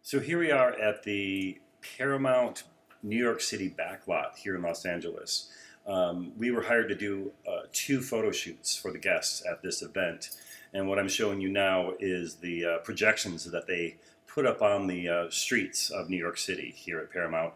So here we are at the Paramount New York City backlot here in Los Angeles. We were hired to do two photo shoots for the guests at this event. And what I'm showing you now is the projections that they put up on the streets of New York City here at Paramount.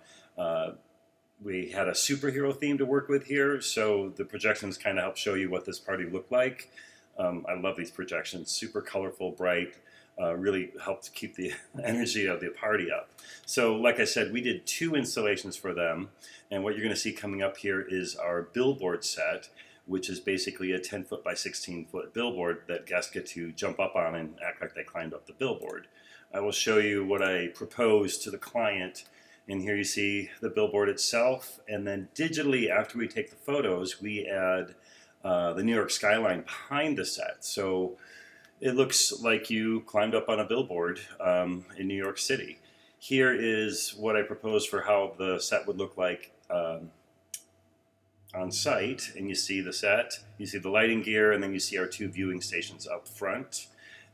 We had a superhero theme to work with here, so the projections kind of help show you what this party looked like. I love these projections, super colorful, bright, really helped keep the energy of the party up. So like I said, we did two installations for them, and what you're going to see coming up here is our billboard set, which is basically a 10-foot by 16-foot billboard that guests get to jump up on and act like they climbed up the billboard. I will show you what I proposed to the client, and here you see the billboard itself, and then digitally after we take the photos, we add the New York skyline behind the set. So it looks like you climbed up on a billboard in New York City. Here is what I proposed for how the set would look like on site. And you see the set, you see the lighting gear, and then you see our two viewing stations up front.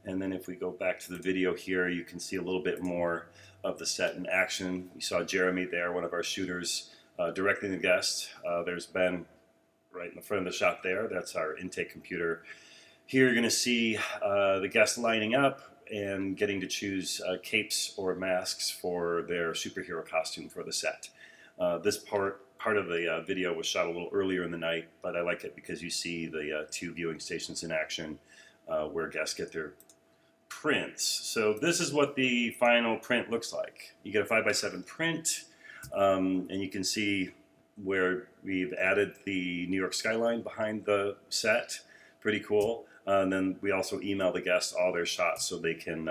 And then if we go back to the video here, you can see a little bit more of the set in action. You saw Jeremy there, one of our shooters, directing the guest. There's Ben right in the front of the shot there. That's our intake computer. Here you're going to see the guests lining up and getting to choose capes or masks for their superhero costume for the set. This part of the video was shot a little earlier in the night, but I like it because you see the two viewing stations in action where guests get their prints. So this is what the final print looks like. You get a 5x7 print, and you can see where we've added the New York skyline behind the set. Pretty cool. And then we also email the guests all their shots so they can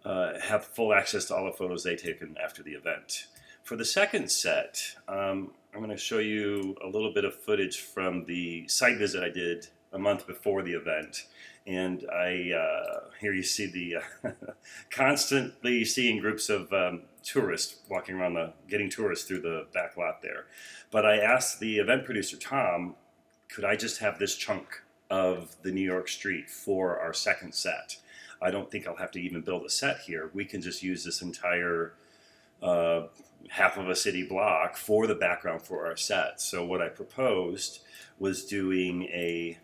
have full access to all the photos they taken after the event. For the second set, I'm going to show you a little bit of footage from the site visit I did a month before the event. And here you see the constantly seeing groups of tourists walking around, getting tourists through the back lot there. But I asked the event producer, Tom, could I just have this chunk of the New York street for our second set? I don't think I'll have to even build a set here. We can just use this entire half of a city block for the background for our set. So what I proposed was doing a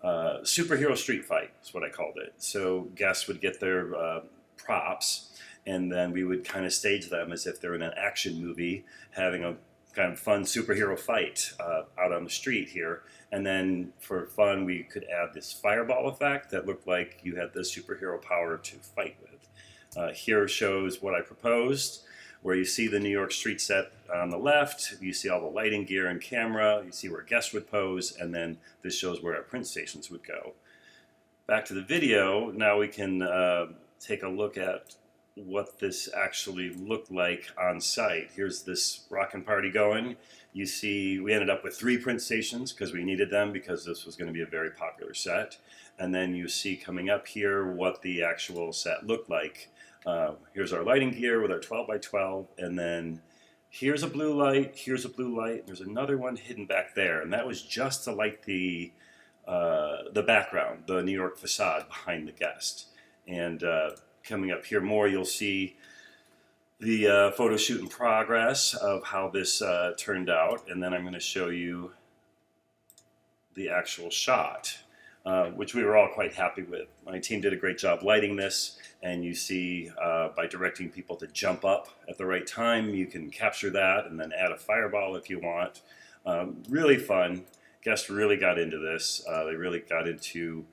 superhero street fight, is what I called it. So guests would get their props, and then we would kind of stage them as if they're in an action movie, having a kind of fun superhero fight out on the street here. And then for fun, we could add this fireball effect that looked like you had the superhero power to fight with. Here shows what I proposed, where you see the New York street set on the left, you see all the lighting gear and camera, you see where guests would pose, and then this shows where our print stations would go. Back to the video, now we can take a look at what this actually looked like on site. Here's this rockin' party going. You see we ended up with 3 print stations because we needed them because this was going to be a very popular set. And then you see coming up here what the actual set looked like. Here's our lighting gear with our 12x12, and then here's a blue light, here's a blue light, and there's another one hidden back there, and that was just to light the background, the New York facade behind the guest. And coming up here more, you'll see the photo shoot in progress of how this turned out, and then I'm going to show you the actual shot, which we were all quite happy with. My team did a great job lighting this, and you see by directing people to jump up at the right time, you can capture that and then add a fireball if you want. Really fun. Guests really got into this. They really got into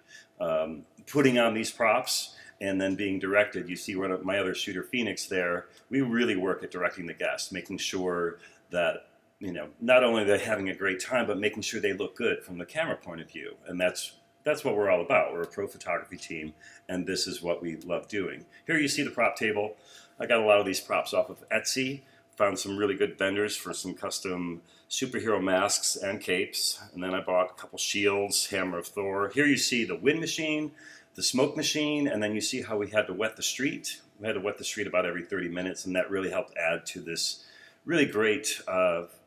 putting on these props and then being directed. You see one of my other shooter, Phoenix, there. We really work at directing the guests, making sure that, you know, not only they're having a great time, but making sure they look good from the camera point of view. And that's what we're all about. We're a pro photography team, and this is what we love doing. Here you see the prop table. I got a lot of these props off of Etsy. Found some really good vendors for some custom superhero masks and capes. And then I bought a couple shields, Hammer of Thor. Here you see the wind machine, the smoke machine, and then you see how we had to wet the street. We had to wet the street about every 30 minutes, and that really helped add to this really great,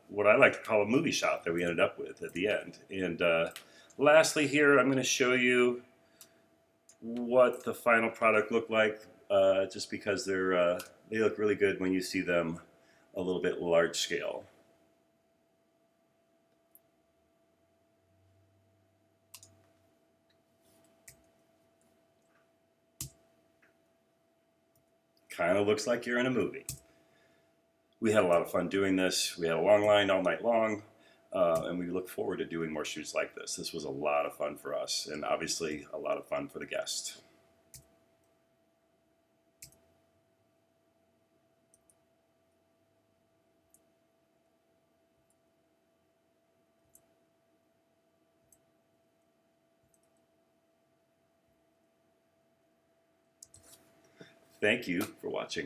what I like to call a movie shot that we ended up with at the end. And lastly here, I'm going to show you what the final product looked like just because they look really good when you see them a little bit large scale. Kind of looks like you're in a movie. We had a lot of fun doing this. We had a long line all night long, and we look forward to doing more shoots like this. This was a lot of fun for us, and obviously a lot of fun for the guests. Thank you for watching.